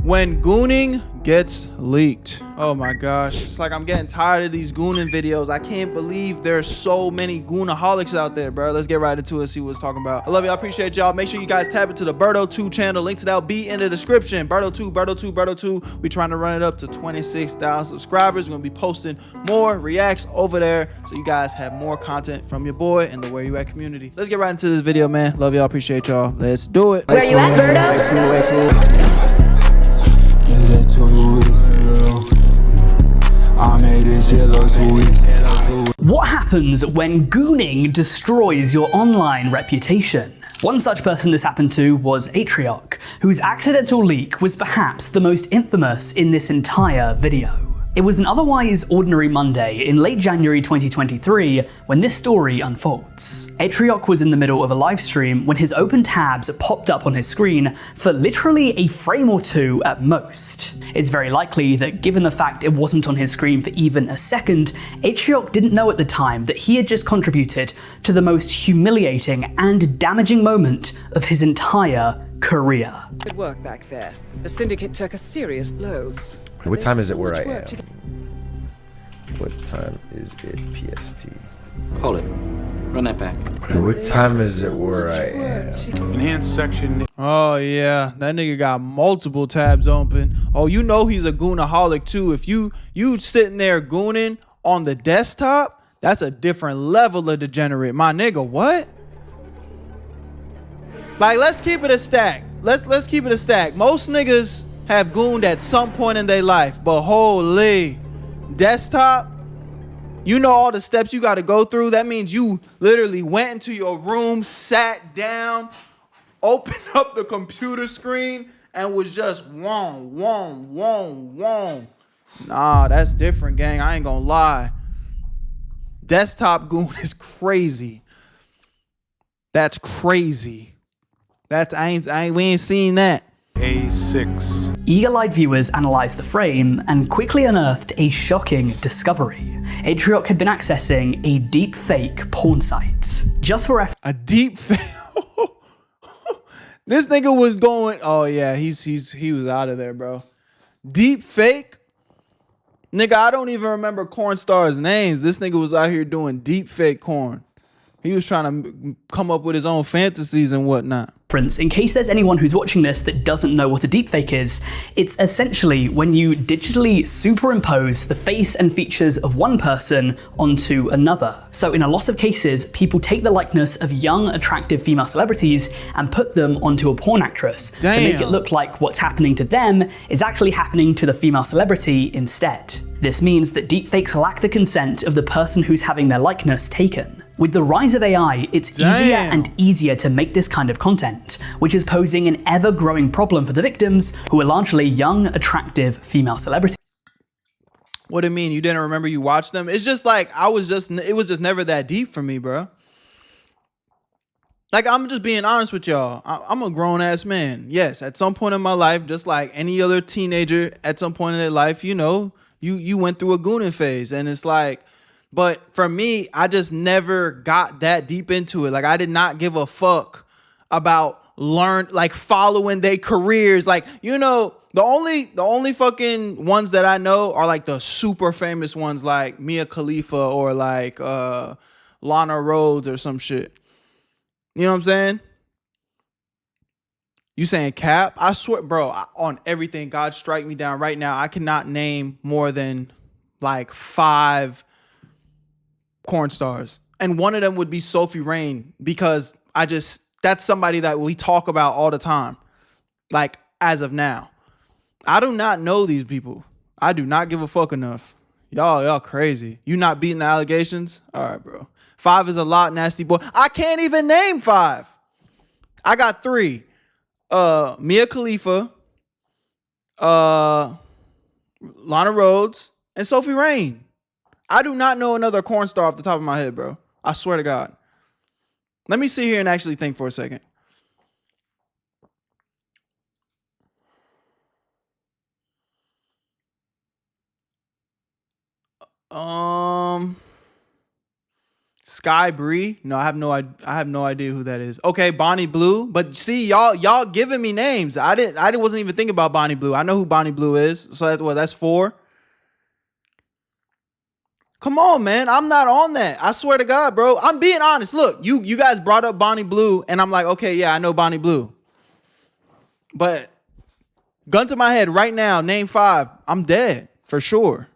when gooning gets leaked. Oh my gosh, it's like I'm getting tired of these gooning videos. I can't believe there's so many goonaholics out there, bro. Let's get right into it, see what it's talking about. I love y'all, appreciate y'all. Make sure you guys tap into the Berto 2 channel. Link to that will be in the description. Berto 2, Berto 2, Berto 2. We trying to run it up to 26,000 subscribers. We're gonna be posting more reacts over there, so you guys have more content from your boy and the Where You At community. Let's get right into this video, man. Love y'all, appreciate y'all. Let's do it. Where you at, Berto? What happens when gooning destroys your online reputation? One such person this happened to was Atriarch, whose accidental leak was perhaps the most infamous in this entire video. It was an otherwise ordinary Monday in late January 2023 when this story unfolds. Atriarch was in the middle of a live stream when his open tabs popped up on his screen for literally a frame or two at most. It's very likely that given the fact it wasn't on his screen for even a second, Atriarch didn't know at the time that he had just contributed to the most humiliating and damaging moment of his entire career. Good work back there. The Syndicate took a serious blow. What time is it where I am? What time is it PST? Hold it. Run that back. What time is it where I am? Enhanced section. Oh yeah, that nigga got multiple tabs open. Oh, you know he's a goonaholic too. If you sitting there gooning on the desktop, that's a different level of degenerate, my nigga. What? Like, let's keep it a stack. Let's keep it a stack. Most niggas have gooned at some point in their life, but holy, desktop, you know all the steps you got to go through. That means you literally went into your room, sat down, opened up the computer screen, and was just wong. Nah, that's different, gang. I ain't gonna lie. Desktop goon is crazy. That's crazy. We ain't seen that. A6. Eagle-eyed viewers analysed the frame and quickly unearthed a shocking discovery. Atriarch had been accessing a deep-fake porn site. Just for a deep fake. This nigga was going. Oh yeah, he was out of there, bro. Deep fake. Nigga, I don't even remember corn stars' names. This nigga was out here doing deep fake corn. He was trying to come up with his own fantasies and whatnot. In case there's anyone who's watching this that doesn't know what a deepfake is, it's essentially when you digitally superimpose the face and features of one person onto another. So in a lot of cases, people take the likeness of young, attractive female celebrities and put them onto a porn actress to make it look like what's happening to them is actually happening to the female celebrity instead. This means that deepfakes lack the consent of the person who's having their likeness taken. With the rise of AI, it's easier and easier to make this kind of content, which is posing an ever-growing problem for the victims, who are largely young, attractive female celebrities. What do you mean? You didn't remember you watched them? It's just like, it was just never that deep for me, bro. Like, I'm just being honest with y'all. I'm a grown-ass man. Yes, at some point in my life, just like any other teenager, at some point in their life, you know, you went through a gooning phase, and it's like, but for me, I just never got that deep into it. Like, I did not give a fuck about following their careers. Like, you know, the only fucking ones that I know are like the super famous ones, like Mia Khalifa or like Lana Rhoades or some shit. You know what I'm saying? You saying cap? I swear, bro, on everything, God strike me down right now, I cannot name more than like 5 corn stars, and one of them would be Sophie Rain, because that's somebody that we talk about all the time. Like, as of now, I do not know these people. I do not give a fuck enough. Y'all crazy. You not beating the allegations? All right, bro. 5 is a lot, nasty boy. I can't even name 5. I got 3. Mia Khalifa, Lana Rhoades, and Sophie Rain. I do not know another corn star off the top of my head, bro. I swear to God. Let me sit here and actually think for a second. Sky Bree? No, I have no idea who that is. Okay, Bonnie Blue. But see, y'all giving me names. I wasn't even thinking about Bonnie Blue. I know who Bonnie Blue is. So that's 4. Come on, man. I'm not on that. I swear to God, bro. I'm being honest. Look, you guys brought up Bonnie Blue, and I'm like, okay, yeah, I know Bonnie Blue. But gun to my head right now, name 5. I'm dead for sure.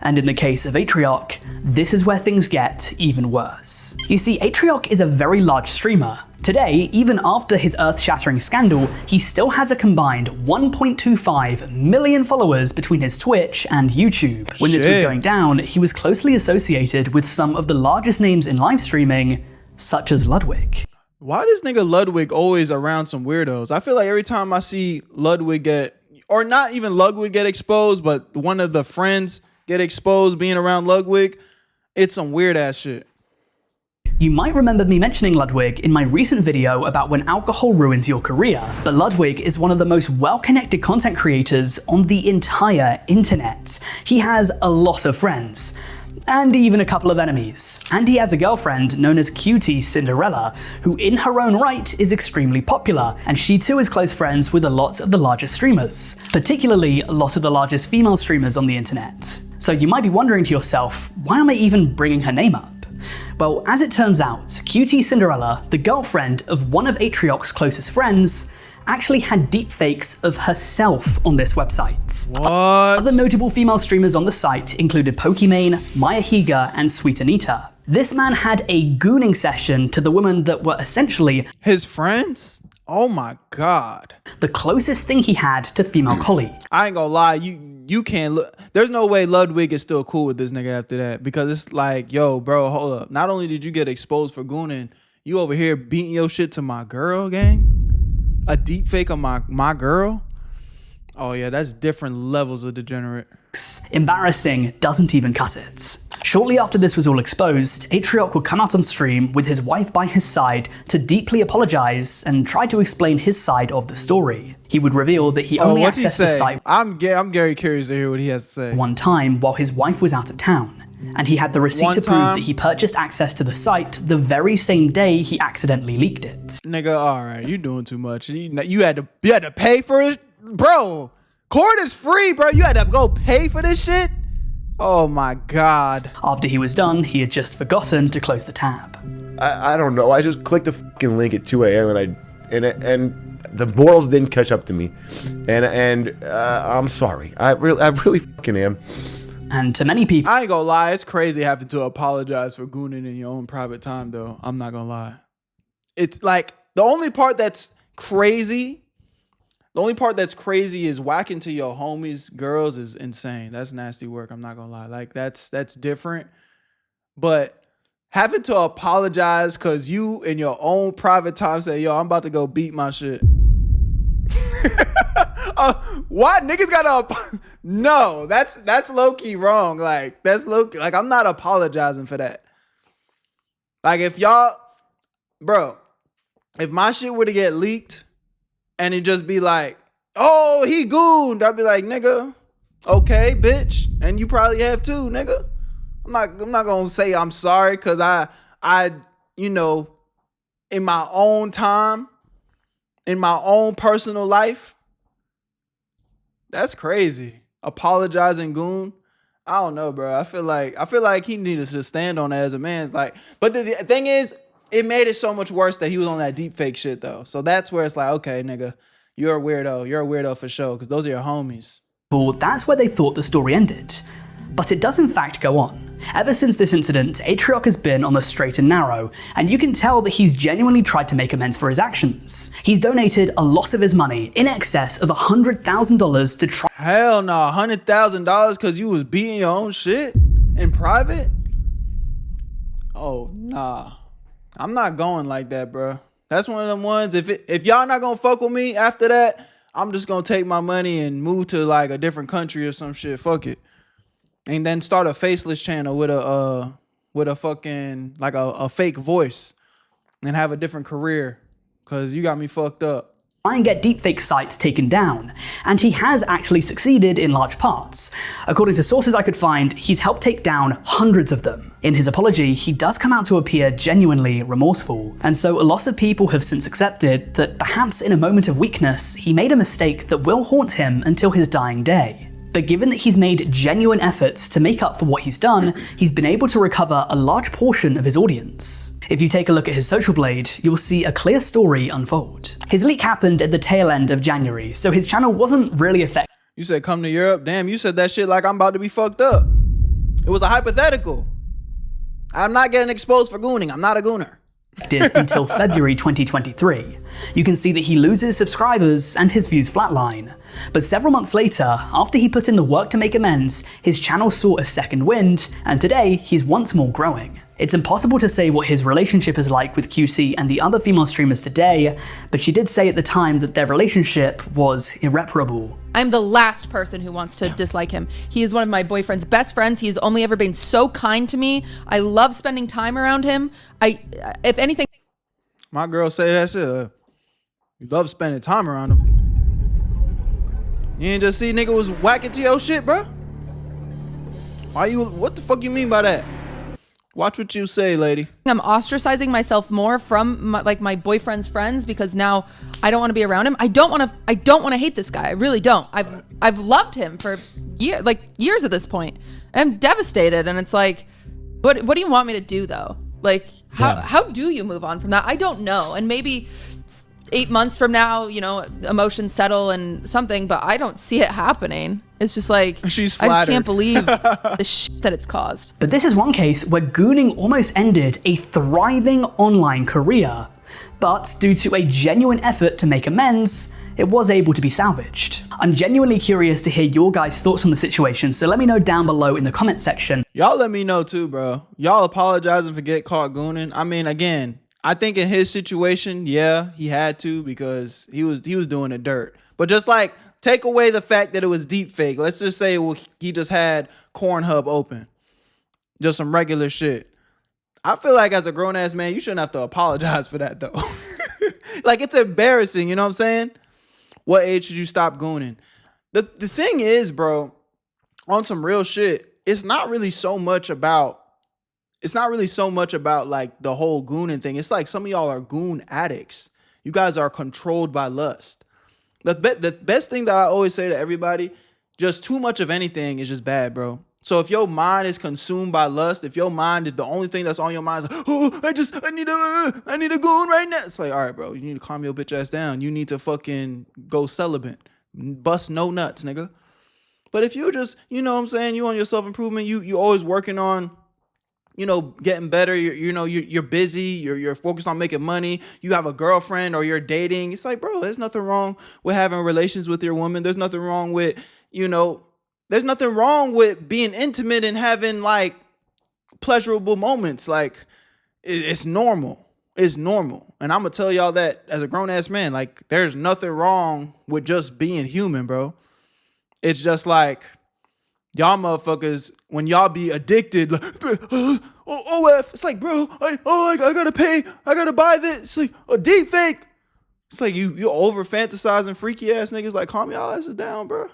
And in the case of Atriarch, this is where things get even worse. You see, Atriarch is a very large streamer. Today, even after his earth-shattering scandal, he still has a combined 1.25 million followers between his Twitch and YouTube. When this was going down, he was closely associated with some of the largest names in live streaming, such as Ludwig. Why this nigga Ludwig always around some weirdos? I feel like every time I see Ludwig get, or not even Ludwig get exposed, but one of the friends get exposed being around Ludwig, it's some weird ass shit. You might remember me mentioning Ludwig in my recent video about when alcohol ruins your career, but Ludwig is one of the most well-connected content creators on the entire internet. He has a lot of friends, and even a couple of enemies. And he has a girlfriend known as Cutie Cinderella, who in her own right is extremely popular, and she too is close friends with a lot of the largest streamers, particularly a lot of the largest female streamers on the internet. So you might be wondering to yourself, why am I even bringing her name up? Well, as it turns out, Cutie Cinderella, the girlfriend of one of Atriarch's closest friends, actually had deepfakes of herself on this website. What? Other notable female streamers on the site included Pokimane, Maya Higa, and Sweet Anita. This man had a gooning session to the women that were essentially his friends? Oh my God. The closest thing he had to female colleagues. I ain't gonna lie, you can't look. There's no way Ludwig is still cool with this nigga after that, because it's like, yo, bro, hold up. Not only did you get exposed for gooning, you over here beating your shit to my girl, gang? A deep fake of my girl? Oh yeah, that's different levels of degenerate. Embarrassing doesn't even cut it. Shortly after this was all exposed, Atriarch would come out on stream with his wife by his side to deeply apologize and try to explain his side of the story. He would reveal that he only accessed the site I'm very curious to hear what he has to say. one time while his wife was out of town, and he had the receipt to prove that he purchased access to the site the very same day he accidentally leaked it. Nigga, all right, you doing too much. You had to pay for it, bro. Court is free, bro. You had to go pay for this shit? Oh my God. After he was done, he had just forgotten to close the tab. I don't know. I just clicked the fucking link at 2 a.m. and the morals didn't catch up to me, and I'm sorry. I really fucking am. And to many people, I ain't gonna lie, it's crazy having to apologize for gooning in your own private time, though. I'm not gonna lie. It's like the only part that's crazy. The only part that's crazy is whacking to your homies, girls is insane. That's nasty work. I'm not gonna lie. Like that's different. But having to apologize because you in your own private time say, yo, I'm about to go beat my shit. Why niggas gotta? No, that's low key wrong. Like that's low key. Like I'm not apologizing for that. Like if y'all, bro, if my shit were to get leaked. And it just be like, oh, he gooned. I'd be like, nigga, okay, bitch. And you probably have too, nigga. I'm not gonna say I'm sorry because I, you know, in my own time, in my own personal life, that's crazy. Apologizing goon. I don't know, bro. I feel like he needs to stand on that as a man. Like, but the thing is, it made it so much worse that he was on that deep fake shit though. So that's where it's like, okay, nigga, you're a weirdo. You're a weirdo for sure, because those are your homies. Well, that's where they thought the story ended. But it does in fact go on. Ever since this incident, Atriarch has been on the straight and narrow, and you can tell that he's genuinely tried to make amends for his actions. He's donated a lot of his money, in excess of $100,000 to try— Hell no, $100,000 because you was beating your own shit in private? Oh, nah. I'm not going like that, bro. That's one of them ones. If y'all not gonna fuck with me after that, I'm just gonna take my money and move to like a different country or some shit. Fuck it. And then start a faceless channel with a fucking like a fake voice and have a different career. Cause you got me fucked up. and get deepfake sites taken down, and he has actually succeeded in large parts. According to sources I could find, he's helped take down hundreds of them. In his apology, he does come out to appear genuinely remorseful, and so a lot of people have since accepted that perhaps in a moment of weakness, he made a mistake that will haunt him until his dying day. But given that he's made genuine efforts to make up for what he's done, he's been able to recover a large portion of his audience. If you take a look at his social blade, you will see a clear story unfold. His leak happened at the tail end of January, so his channel wasn't really affected. You said come to Europe? Damn, you said that shit like I'm about to be fucked up. It was a hypothetical. I'm not getting exposed for gooning. I'm not a gooner. Until February 2023. You can see that he loses subscribers and his views flatline. But several months later, after he put in the work to make amends, his channel saw a second wind, and today he's once more growing. It's impossible to say what his relationship is like with QC and the other female streamers today, but she did say at the time that their relationship was irreparable. I'm the last person who wants to dislike him. He is one of my boyfriend's best friends. He's only ever been so kind to me. I love spending time around him. If anything... My girl say that shit. You love spending time around him. You ain't just see nigga was whacking to your shit, bro? What the fuck you mean by that? Watch what you say, lady. I'm ostracizing myself more from my boyfriend's friends because now I don't want to be around him. I don't want to hate this guy. I really don't. I've loved him for years at this point. I'm devastated, and it's like, what do you want me to do though? Like, how do you move on from that? I don't know. And maybe 8 months from now, you know, emotions settle and something, but I don't see it happening. It's just like, she's flattered. I just can't believe the shit that it's caused. But this is one case where gooning almost ended a thriving online career. But due to a genuine effort to make amends, it was able to be salvaged. I'm genuinely curious to hear your guys' thoughts on the situation, so let me know down below in the comment section. Y'all let me know too, bro. Y'all apologizing for getting caught gooning. I mean, again, I think in his situation, yeah, he had to because he was doing the dirt. But just like, take away the fact that it was deep fake. Let's just say, well, he just had Cornhub open. Just some regular shit. I feel like as a grown-ass man, you shouldn't have to apologize for that, though. Like, it's embarrassing, you know what I'm saying? What age should you stop gooning? The thing is, bro, on some real shit, it's not really so much about like the whole gooning thing. It's like some of y'all are goon addicts. You guys are controlled by lust. The best thing that I always say to everybody, just too much of anything is just bad, bro. So if your mind is consumed by lust, if your mind is the only thing that's on your mind is like, oh, I need a goon right now. It's like, all right, bro, you need to calm your bitch ass down. You need to fucking go celibate. Bust no nuts, nigga. But if you just, you know what I'm saying, you on your self-improvement, you always working on, you know, getting better, you're busy, you're focused on making money, you have a girlfriend or you're dating. It's like, bro, there's nothing wrong with having relations with your woman. There's nothing wrong with, there's nothing wrong with being intimate and having like pleasurable moments. Like, it's normal. It's normal. And I'm gonna tell y'all that as a grown ass man, like, there's nothing wrong with just being human, bro. It's just like, y'all motherfuckers, when y'all be addicted, like, it's like, bro, I gotta pay, I gotta buy this. It's like a deep fake. It's like you over fantasizing freaky ass niggas. Like, calm y'all asses down, bro.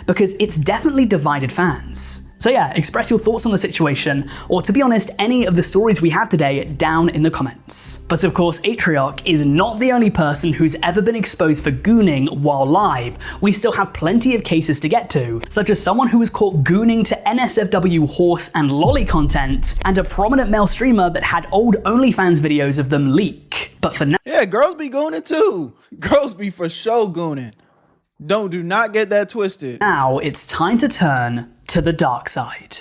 Because it's definitely divided fans. So yeah, express your thoughts on the situation, or to be honest, any of the stories we have today down in the comments. But of course, Atriarch is not the only person who's ever been exposed for gooning while live. We still have plenty of cases to get to, such as someone who was caught gooning to NSFW horse and lolly content, and a prominent male streamer that had old OnlyFans videos of them leak. But for now— yeah, girls be gooning too. Girls be for sure gooning. Do not get that twisted. Now it's time to turn to the dark side.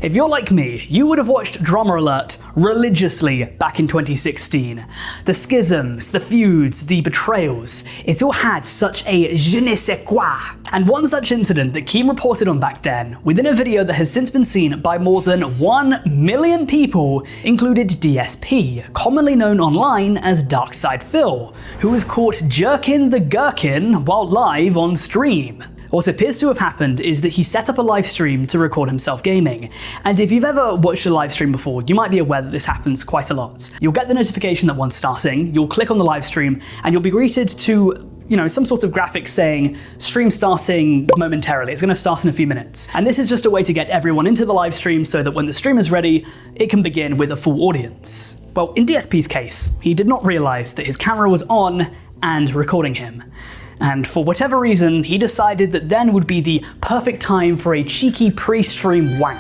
If you're like me, you would have watched Drama Alert religiously back in 2016. The schisms, the feuds, the betrayals, it all had such a je ne sais quoi. And one such incident that Keem reported on back then, within a video that has since been seen by more than 1 million people, included DSP, commonly known online as Darkside Phil, who was caught jerking the gherkin while live on stream. What appears to have happened is that he set up a live stream to record himself gaming. And if you've ever watched a live stream before, you might be aware that this happens quite a lot. You'll get the notification that one's starting, you'll click on the live stream, and you'll be greeted to some sort of graphic saying, stream starting momentarily, it's gonna start in a few minutes. And this is just a way to get everyone into the live stream so that when the stream is ready, it can begin with a full audience. Well, in DSP's case, he did not realize that his camera was on and recording him. And for whatever reason, he decided that then would be the perfect time for a cheeky pre-stream wank.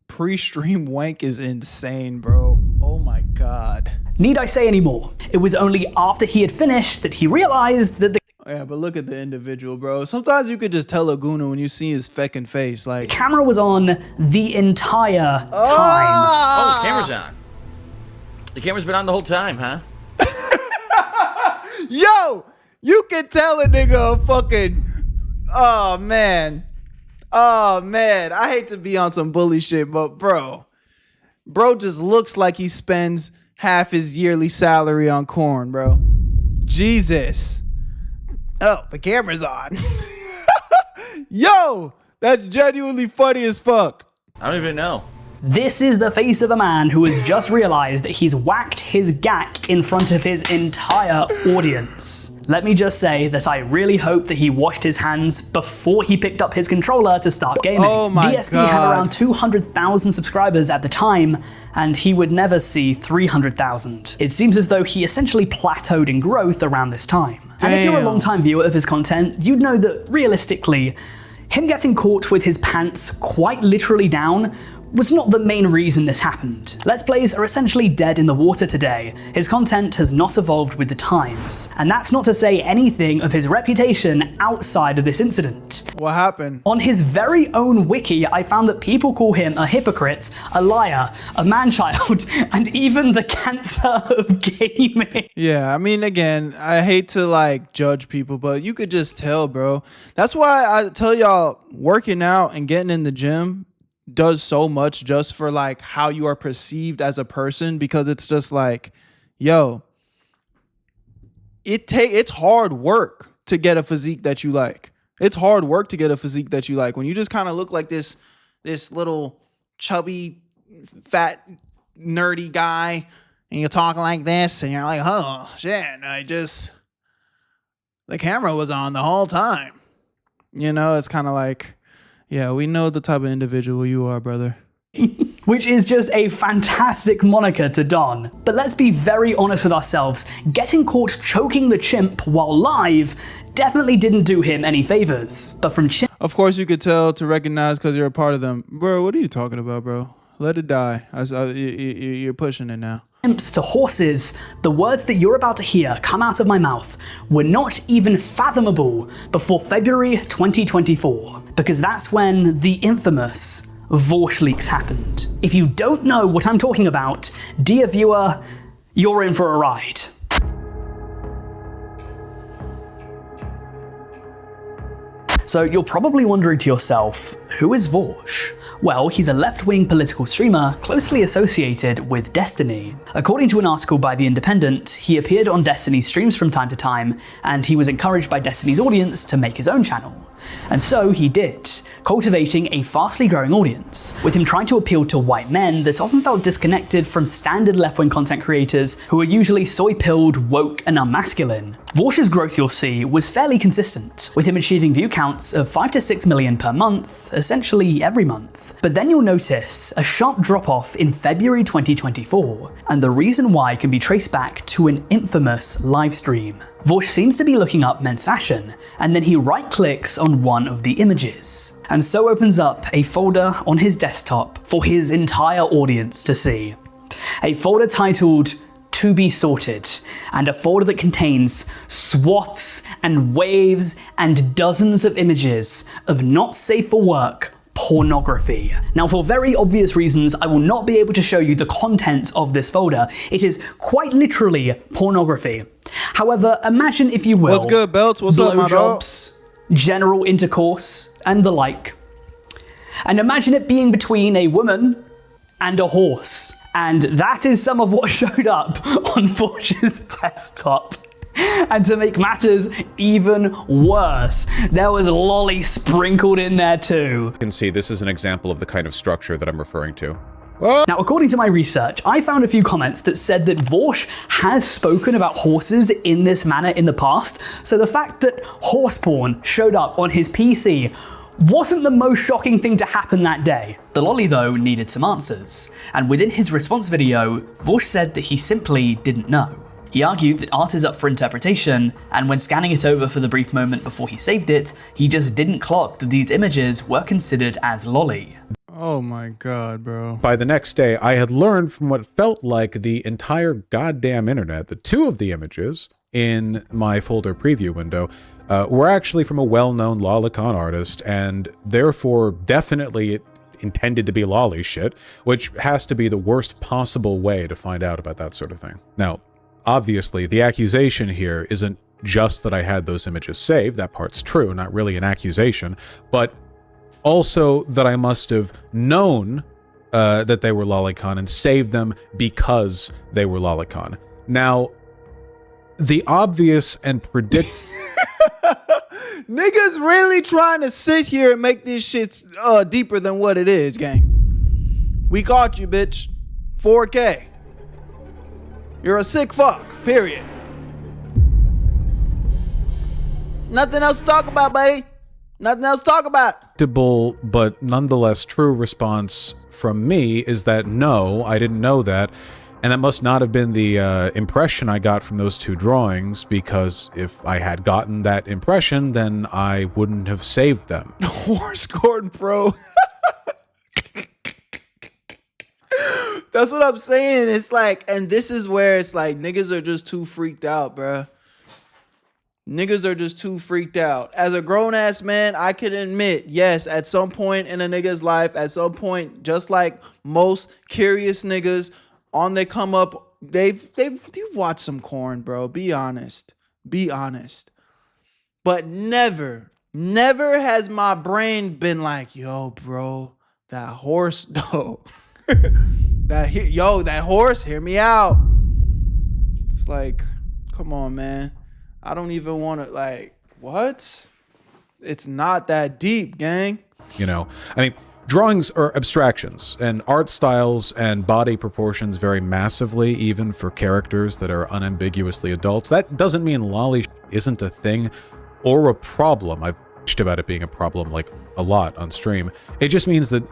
Pre-stream wank is insane, bro. Oh my God. Need I say any more? It was only after he had finished that he realized that the Yeah, but look at the individual, bro. Sometimes you could just tell a Gooner when you see his feckin' face. Like, camera was on the entire time. Oh, the camera's on. The camera's been on the whole time, huh? yo, you can tell a nigga a fucking. Oh man, I hate to be on some bully shit, but bro just looks like he spends half his yearly salary on corn, bro. Jesus. Oh, the camera's on. Yo, that's genuinely funny as fuck. I don't even know. This is the face of a man who has just realized that he's whacked his gack in front of his entire audience. Let me just say that I really hope that he washed his hands before he picked up his controller to start gaming. Oh my DSP God. had around 200,000 subscribers at the time, and he would never see 300,000. It seems as though he essentially plateaued in growth around this time. And if you're a long-time viewer of his content, you'd know that realistically, him getting caught with his pants quite literally down was not the main reason this happened. Let's Plays are essentially dead in the water today. His content has not evolved with the times. And that's not to say anything of his reputation outside of this incident. What happened? On his very own wiki, I found that people call him a hypocrite, a liar, a man-child, and even the cancer of gaming. Yeah, I mean, again, I hate to like judge people, but you could just tell, bro. That's why I tell y'all, working out and getting in the gym does so much just for like how you are perceived as a person, because it's just like, yo, it's hard work to get a physique that you like. It's hard work to get a physique that you like. When you just kind of look like this little chubby, fat, nerdy guy, and you're talking like this, and you're like, oh shit, the camera was on the whole time. It's kind of like, yeah, we know the type of individual you are, brother. Which is just a fantastic moniker to don. But let's be very honest with ourselves, getting caught choking the chimp while live definitely didn't do him any favors. But from Of course you could tell to recognize because you're a part of them. Bro, what are you talking about, bro? Let it die. You're pushing it now. Chimps to horses, the words that you're about to hear come out of my mouth were not even fathomable before February 2024, because that's when the infamous Vaush leaks happened. If you don't know what I'm talking about, dear viewer, you're in for a ride. So you're probably wondering to yourself, who is Vaush? Well, he's a left-wing political streamer closely associated with Destiny. According to an article by The Independent, he appeared on Destiny's streams from time to time, and he was encouraged by Destiny's audience to make his own channel. And so he did, cultivating a fastly growing audience, with him trying to appeal to white men that often felt disconnected from standard left-wing content creators who are usually soy-pilled, woke, and unmasculine. Vaush's growth, you'll see, was fairly consistent, with him achieving view counts of 5 to 6 million per month, essentially every month. But then you'll notice a sharp drop-off in February 2024, and the reason why can be traced back to an infamous livestream. Vaush seems to be looking up men's fashion, and then he right-clicks on one of the images, and so opens up a folder on his desktop for his entire audience to see. A folder titled To Be Sorted, and a folder that contains swaths and waves and dozens of images of not safe for work pornography. Now, for very obvious reasons, I will not be able to show you the contents of this folder. It is quite literally pornography. However, imagine, if you will, what's good, Belts? What's up, my dog? blowjobs, general intercourse, and the like. And imagine it being between a woman and a horse. And that is some of what showed up on Vaush's desktop. And to make matters even worse, there was lolly sprinkled in there too. You can see this is an example of the kind of structure that I'm referring to. Now, according to my research, I found a few comments that said that Vaush has spoken about horses in this manner in the past, so the fact that horse porn showed up on his PC wasn't the most shocking thing to happen that day. The lolly, though, needed some answers, and within his response video, Vaush said that he simply didn't know. He argued that art is up for interpretation, and when scanning it over for the brief moment before he saved it, he just didn't clock that these images were considered as lolly. Oh my god, bro. By the next day, I had learned from what felt like the entire goddamn internet that 2 of the images in my folder preview window were actually from a well-known lolicon artist, and therefore definitely intended to be lolly shit, which has to be the worst possible way to find out about that sort of thing. Now, obviously, the accusation here isn't just that I had those images saved, that part's true, not really an accusation, but also that I must have known that they were lolicon and saved them because they were lolicon. Now, the obvious and Niggas really trying to sit here and make this shit deeper than what it is, gang. We caught you, bitch. 4K. You're a sick fuck, period. Nothing else to talk about, buddy. Nothing else to talk about. but nonetheless true response from me is that no, I didn't know that, and that must not have been the impression I got from those 2 drawings, because if I had gotten that impression, then I wouldn't have saved them. Horse Gordon, bro. That's what I'm saying. It's like, and this is where it's like niggas are just too freaked out, bro. Niggas are just too freaked out. As a grown-ass man, I can admit, yes, at some point in a nigga's life, at some point, just like most curious niggas on their come up, you've watched some corn, bro. Be honest. Be honest. But never has my brain been like, yo, bro, that horse, though. that horse, hear me out. It's like, come on, man. I don't even want to, like, what? It's not that deep, gang. You know, I mean, drawings are abstractions, and art styles and body proportions vary massively, even for characters that are unambiguously adults. That doesn't mean lolly isn't a thing or a problem. I've bitched about it being a problem, like, a lot on stream. It just means that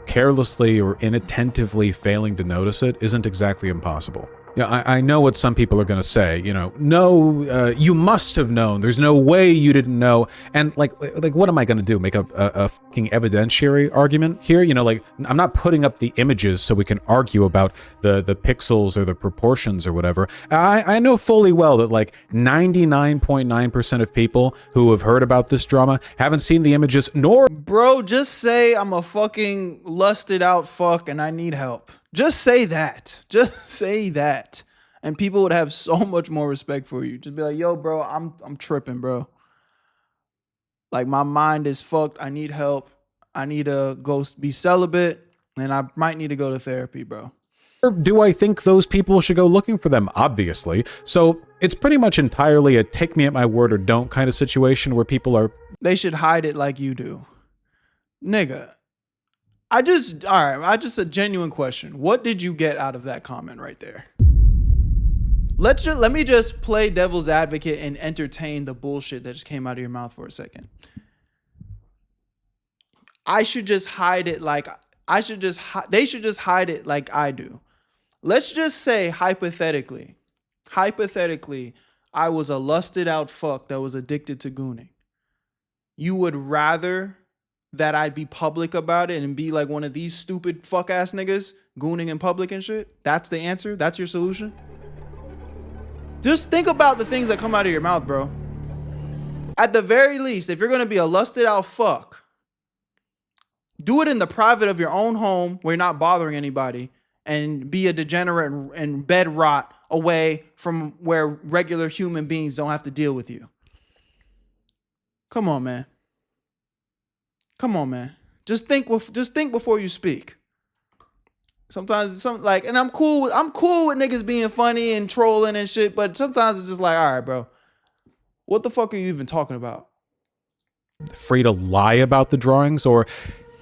carelessly or inattentively failing to notice it isn't exactly impossible. Yeah, I know what some people are going to say, you know, no, you must have known. There's no way you didn't know. And like what am I going to do? Make a fucking evidentiary argument here? You know, like, I'm not putting up the images so we can argue about the pixels or the proportions or whatever. I know fully well that like 99.9% of people who have heard about this drama haven't seen the images, nor... Bro, just say I'm a fucking lusted out fuck and I need help. Just say that. Just say that. And people would have so much more respect for you. Just be like, yo, bro, I'm tripping, bro. Like, my mind is fucked. I need help. I need to go be celibate. And I might need to go to therapy, bro. Do I think those people should go looking for them? Obviously. So it's pretty much entirely a take me at my word or don't kind of situation where people are... They should hide it like you do. Nigga. All right, just a genuine question. What did you get out of that comment right there? Let me just play devil's advocate and entertain the bullshit that just came out of your mouth for a second. They should just hide it like I do. Let's just say hypothetically, I was a lusted out fuck that was addicted to gooning. You would rather that I'd be public about it and be like one of these stupid fuck ass niggas gooning in public and shit? That's the answer? That's your solution? Just think about the things that come out of your mouth, bro. At the very least, if you're gonna be a lusted out fuck, do it in the private of your own home where you're not bothering anybody, and be a degenerate and bed rot away from where regular human beings don't have to deal with you. Come on, man. Come on, man. Just think before you speak. Sometimes and I'm cool with niggas being funny and trolling and shit, but sometimes it's just like, all right, bro. What the fuck are you even talking about? Free to lie about the drawings, or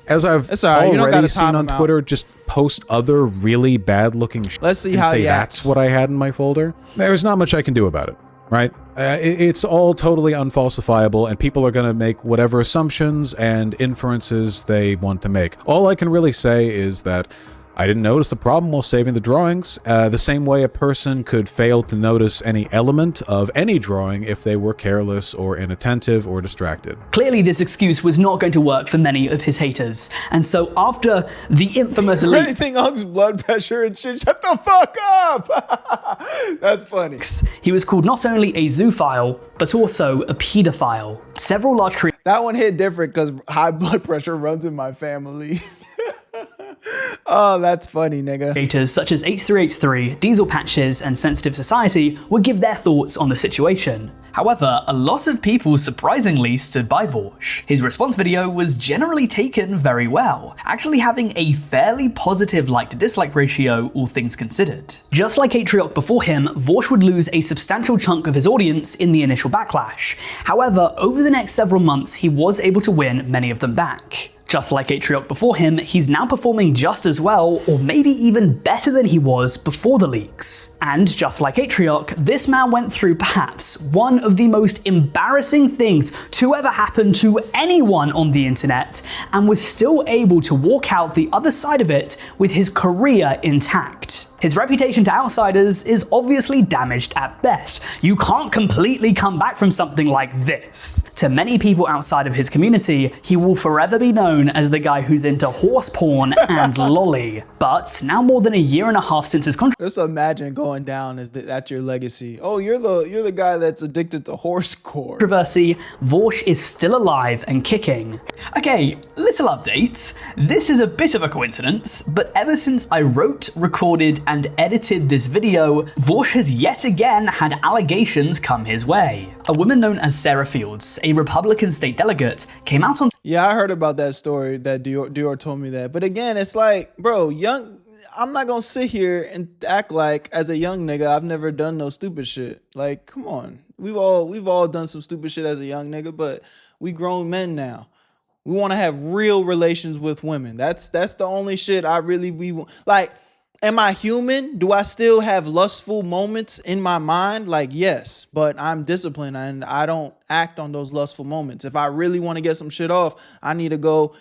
as I've It's all right. You don't already gotta seen time on them out. Twitter, just post other really bad looking shit Let's see and how say he that's acts. what I had in my folder. There's not much I can do about it, right? It's all totally unfalsifiable, and people are going to make whatever assumptions and inferences they want to make. All I can really say is that I didn't notice the problem while saving the drawings, the same way a person could fail to notice any element of any drawing if they were careless or inattentive or distracted. Clearly, this excuse was not going to work for many of his haters, and so after the infamous leak, Anything Hunk's blood pressure and shit, shut the fuck up! That's funny. he was called not only a zoophile, but also a pedophile. Several large That one hit different because high blood pressure runs in my family. Oh, that's funny, nigga. creators such as H3H3, Diesel Patches, and Sensitive Society would give their thoughts on the situation. However, a lot of people surprisingly stood by Vaush. His response video was generally taken very well, actually having a fairly positive like to dislike ratio, all things considered. Just like Atriarch before him, Vaush would lose a substantial chunk of his audience in the initial backlash. However, over the next several months, he was able to win many of them back. Just like Atriarch before him, he's now performing just as well, or maybe even better than he was before the leaks. And just like Atriarch, this man went through perhaps one of the most embarrassing things to ever happen to anyone on the internet, and was still able to walk out the other side of it with his career intact. His reputation to outsiders is obviously damaged at best. You can't completely come back from something like this. To many people outside of his community, he will forever be known as the guy who's into horse porn and lolly. But now more than a year and a half since his Just imagine going down as that's your legacy. Oh, you're the guy that's addicted to horse core. controversy, Vaush is still alive and kicking. Okay, little update. This is a bit of a coincidence, but ever since I wrote, recorded, and edited this video, Vaush has yet again had allegations come his way. A woman known as Sarah Fields, a Republican state delegate, came out on Yeah, I heard about that story that Dior told me that. But again, it's like, bro, I'm not gonna sit here and act like as a young nigga I've never done no stupid shit. Like, come on. We've all done some stupid shit as a young nigga, but we grown men now. We want to have real relations with women. That's the only shit like. Am I human? Do I still have lustful moments in my mind? Like, yes, but I'm disciplined and I don't act on those lustful moments. If I really want to get some shit off, I need to go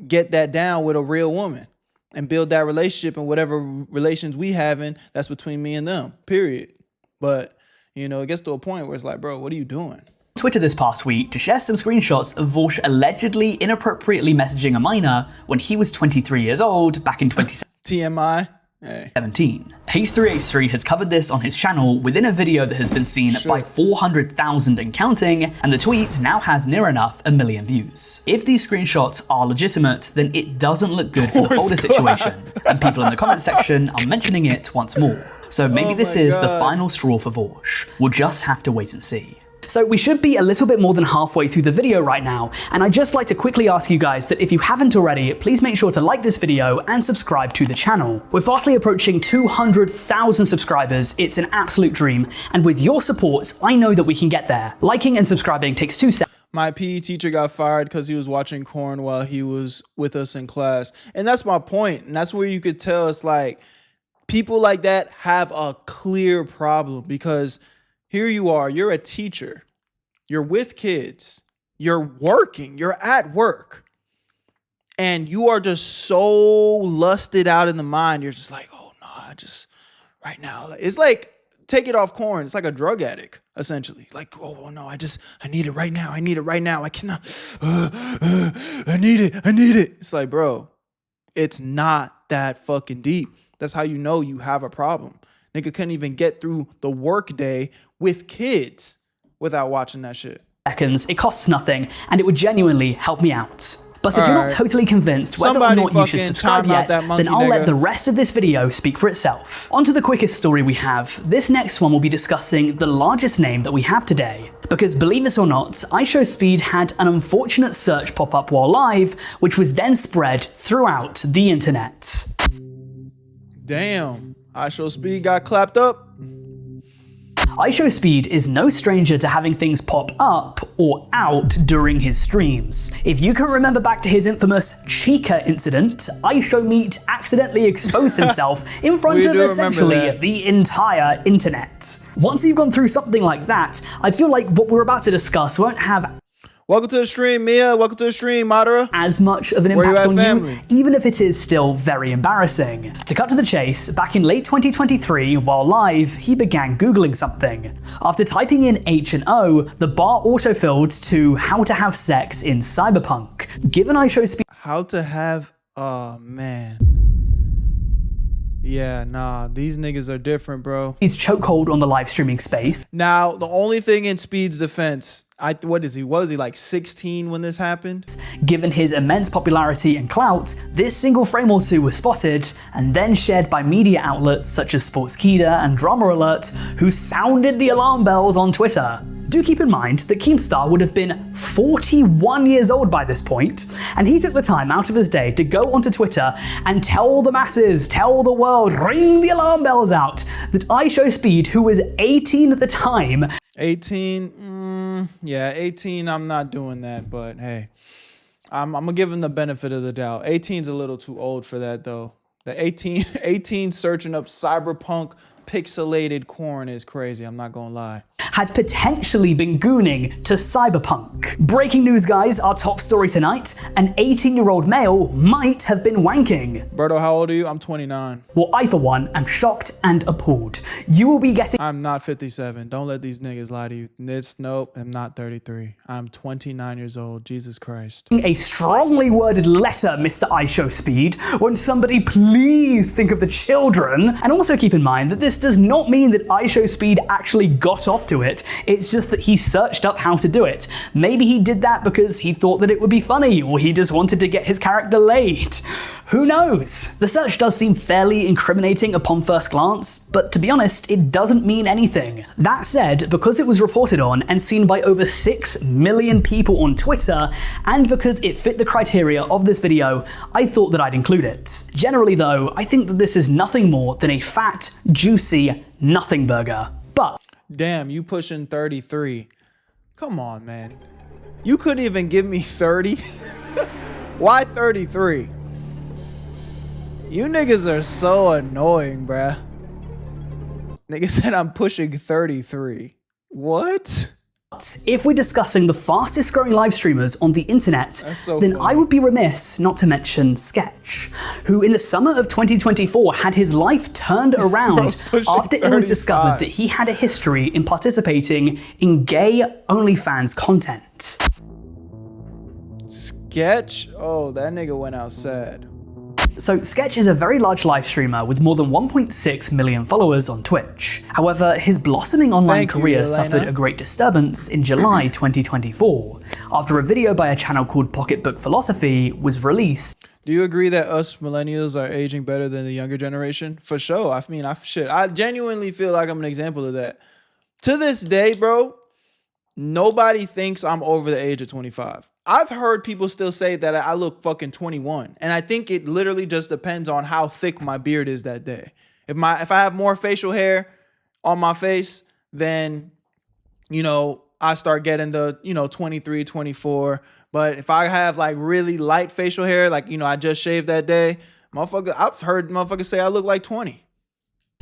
get that down with a real woman and build that relationship, and whatever relations we having, that's between me and them, period. But, it gets to a point where it's like, bro, what are you doing? Twitter this past week to share some screenshots of Vaush allegedly inappropriately messaging a minor when he was 23 years old back in 2017. TMI? Hey. H3H3 has covered this on his channel within a video that has been seen by 400,000 and counting, and the tweet now has near enough 1 million views. If these screenshots are legitimate, then it doesn't look good for the folder situation, and people in the comment section are mentioning it once more. So maybe this is the final straw for Vaush. We'll just have to wait and see. So we should be a little bit more than halfway through the video right now, and I'd just like to quickly ask you guys that if you haven't already, please make sure to like this video and subscribe to the channel. We're fastly approaching 200,000 subscribers. It's an absolute dream, and with your support, I know that we can get there. Liking and subscribing takes 2 seconds. My PE teacher got fired because he was watching corn while he was with us in class. And that's my point. And that's where you could tell it's like people like that have a clear problem, because here you are, you're a teacher, you're with kids, you're working, you're at work, and you are just so lusted out in the mind. You're just like, oh no, right now. It's like, take it off corn. It's like a drug addict, essentially. Like, oh no, I need it right now. I need it right now. I cannot, I need it. It's like, bro, it's not that fucking deep. That's how you know you have a problem. Nigga couldn't even get through the work day with kids without watching that shit. It costs nothing, and it would genuinely help me out. But if you're not totally convinced whether or not you should subscribe yet, then I'll let the rest of this video speak for itself. On to the quickest story we have. This next one will be discussing the largest name that we have today. Because believe it or not, IShowSpeed had an unfortunate search pop up while live, which was then spread throughout the internet. Damn, IShowSpeed got clapped up. IShowSpeed is no stranger to having things pop up or out during his streams. If you can remember back to his infamous Chica incident, IShowMeat accidentally exposed himself in front of essentially the entire internet. Once you've gone through something like that, I feel like what we're about to discuss won't have Welcome to the stream, Mia. Welcome to the stream, Madara. as much of an impact on you, even if it is still very embarrassing. To cut to the chase, back in late 2023, while live, he began Googling something. After typing in H and O, the bar autofilled to how to have sex in cyberpunk. Given IShowSpeed How to have, oh man. Yeah, nah, these niggas are different, bro. Speed's chokehold on the live streaming space. Now, the only thing in Speed's defense, what was he like 16 when this happened? Given his immense popularity and clout, this single frame or two was spotted and then shared by media outlets such as Sportskeeda and Drama Alert, who sounded the alarm bells on Twitter. Do keep in mind that Keemstar would have been 41 years old by this point, and he took the time out of his day to go onto Twitter and tell the masses, tell the world, ring the alarm bells out, that IShowSpeed, who was 18 at the time, 18, yeah, 18, I'm not doing that, but hey, I'm gonna give him the benefit of the doubt. 18's a little too old for that though. The 18 searching up cyberpunk pixelated corn is crazy, I'm not gonna lie. had potentially been gooning to cyberpunk. Breaking news, guys, our top story tonight: an 18-year-old male might have been wanking. Berto, how old are you? I'm 29. Well, I for one am shocked and appalled. You will be getting— I'm not 57. Don't let these niggas lie to you. Nope, I'm not 33. I'm 29 years old. Jesus Christ. a strongly worded letter, Mr. IShowSpeed. Won't somebody please think of the children? And also keep in mind that this does not mean that IShowSpeed actually got off to it. It's just that he searched up how to do it. Maybe he did that because he thought that it would be funny, or he just wanted to get his character laid. Who knows? The search does seem fairly incriminating upon first glance, but to be honest, it doesn't mean anything. That said, because it was reported on and seen by over 6 million people on Twitter, and because it fit the criteria of this video, I thought that I'd include it. Generally though, I think that this is nothing more than a fat, juicy nothing burger. But damn, you pushing 33. Come on, man. You couldn't even give me 30? Why 33? You niggas are so annoying, bruh. Nigga said I'm pushing 33. What? if we're discussing the fastest growing live streamers on the internet, then I would be remiss not to mention Sketch, who in the summer of 2024 had his life turned around after it was discovered that he had a history in participating in gay OnlyFans content. Sketch? Oh, that nigga went out sad. So Sketch is a very large live streamer with more than 1.6 million followers on Twitch. However, his blossoming online career suffered a great disturbance in July 2024, after a video by a channel called Pocketbook Philosophy was released. Do you agree that us millennials are aging better than the younger generation? For sure. I mean, I genuinely feel like I'm an example of that. To this day, bro, nobody thinks I'm over the age of 25. I've heard people still say that I look fucking 21. And I think it literally just depends on how thick my beard is that day. If I have more facial hair on my face, then, you know, I start getting the, 23, 24. But if I have like really light facial hair, like, I just shaved that day, I've heard motherfuckers say I look like 20.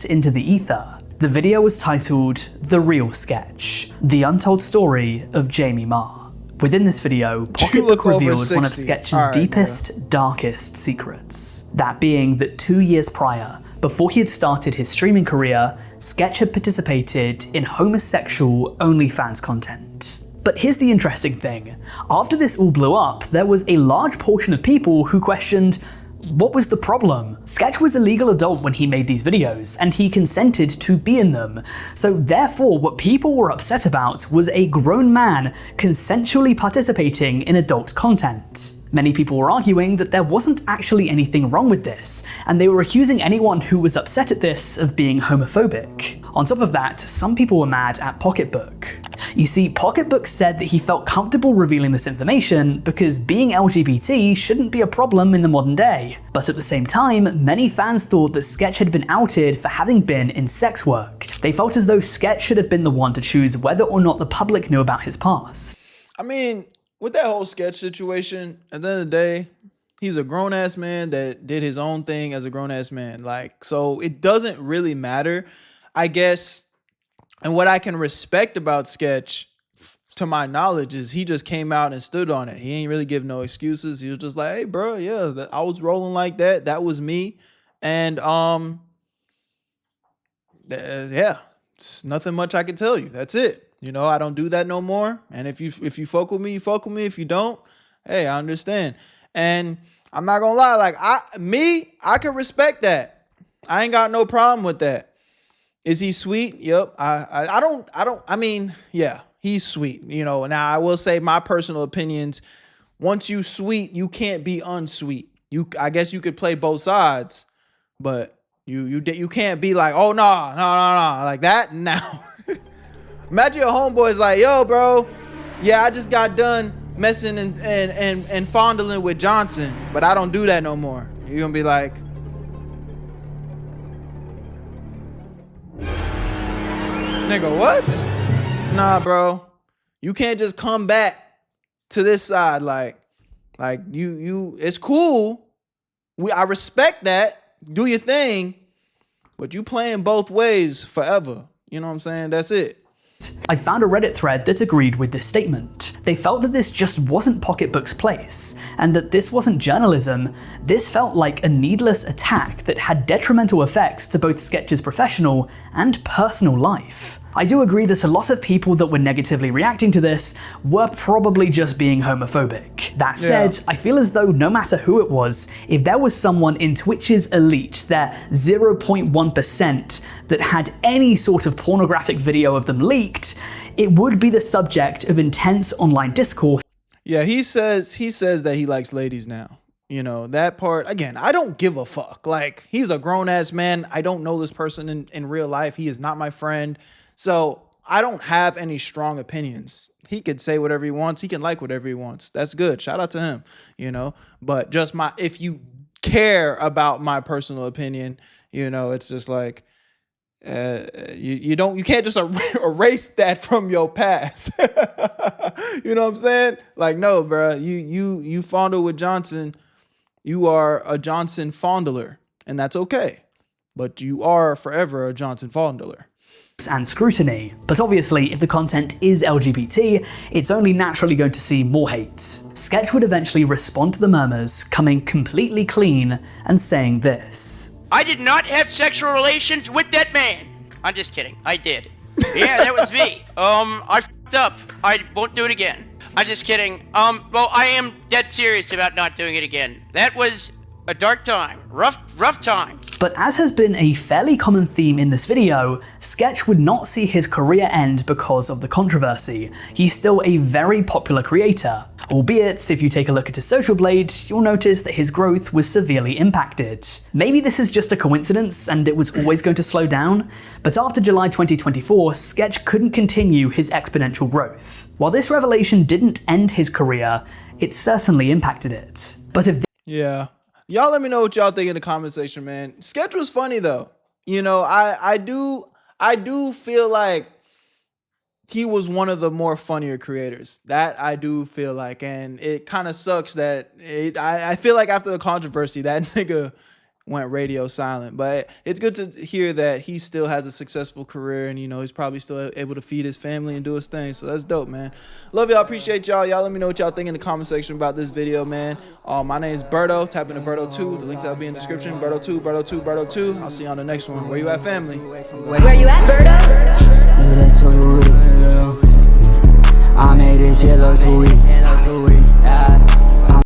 Into the ether. The video was titled The Real Sketch, the untold story of Jamie Marr. Within this video, Pocketbook revealed one of Sketch's deepest, darkest secrets. That being that 2 years prior, before he had started his streaming career, Sketch had participated in homosexual OnlyFans content. But here's the interesting thing. After this all blew up, there was a large portion of people who questioned, what was the problem? Sketch was a legal adult when he made these videos, and he consented to be in them. So therefore, what people were upset about was a grown man consensually participating in adult content. Many people were arguing that there wasn't actually anything wrong with this, and they were accusing anyone who was upset at this of being homophobic. On top of that, some people were mad at Pocketbook. You see, Pocketbook said that he felt comfortable revealing this information because being LGBT shouldn't be a problem in the modern day. But at the same time, many fans thought that Sketch had been outed for having been in sex work. They felt as though Sketch should have been the one to choose whether or not the public knew about his past. I mean, with that whole Sketch situation, at the end of the day, he's a grown-ass man that did his own thing as a grown-ass man. Like, so it doesn't really matter, I guess. And what I can respect about Sketch, to my knowledge, is he just came out and stood on it. He ain't really give no excuses. He was just like, hey, bro, yeah, I was rolling like that. That was me. And, yeah, it's nothing much I can tell you. That's it. You know, I don't do that no more. And if you fuck with me, you fuck with me. If you don't, hey, I understand. And I'm not gonna lie, like I can respect that. I ain't got no problem with that. Is he sweet? Yep. I mean, yeah, he's sweet. You know, now I will say my personal opinions. Once you sweet, you can't be unsweet. I guess you could play both sides, but you can't be like, oh no, like that. Now, imagine your homeboy's like, yo, bro, yeah, I just got done messing and fondling with Johnson, but I don't do that no more. You're gonna be like, nigga, what? Nah, bro. You can't just come back to this side like you it's cool. I respect that. Do your thing. But you playing both ways forever. You know what I'm saying? That's it. I found a Reddit thread that agreed with this statement. They felt that this just wasn't Pocketbook's place, and that this wasn't journalism. This felt like a needless attack that had detrimental effects to both Sketch's professional and personal life. I do agree that a lot of people that were negatively reacting to this were probably just being homophobic. That said, I feel as though no matter who it was, if there was someone in Twitch's elite, their 0.1%, that had any sort of pornographic video of them leaked, it would be the subject of intense online discourse. Yeah, he says that he likes ladies now. You know, that part, again, I don't give a fuck. Like, he's a grown-ass man. I don't know this person in real life. He is not my friend. So I don't have any strong opinions. He could say whatever he wants. He can like whatever he wants. That's good. Shout out to him, you know. But just if you care about my personal opinion, you know, it's just like, you can't just erase that from your past. You know what I'm saying? Like, no, bro, you fondle with Johnson. You are a Johnson fondler, and that's okay. But you are forever a Johnson fondler. And scrutiny. But obviously, if the content is LGBT, it's only naturally going to see more hate. Sketch would eventually respond to the murmurs, coming completely clean and saying this. I did not have sexual relations with that man. I'm just kidding. I did. Yeah, that was me. I f***ed up. I won't do it again. I'm just kidding. Well, I am dead serious about not doing it again. That was a dark time. Rough time. But as has been a fairly common theme in this video, Sketch would not see his career end because of the controversy. He's still a very popular creator. Albeit, if you take a look at his social blade, you'll notice that his growth was severely impacted. Maybe this is just a coincidence and it was always going to slow down, but after July 2024, Sketch couldn't continue his exponential growth. While this revelation didn't end his career, it certainly impacted it. But if yeah. Y'all let me know what y'all think in the comment section, man. Sketch was funny though. You know, I do feel like he was one of the more funnier creators. That I do feel like, and it kind of sucks that I feel like after the controversy, that nigga went radio silent. But it's good to hear that he still has a successful career, and you know he's probably still able to feed his family and do his thing. So that's dope, man. Love y'all, appreciate y'all. Y'all let me know what y'all think in the comment section about this video, man. My name is Berto. Tap into Berto2. The links will be in the description. Berto2, Berto2, Berto2. I'll see you on the next one. Where you at, family? Where you at, Berto? I made this shit look too easy.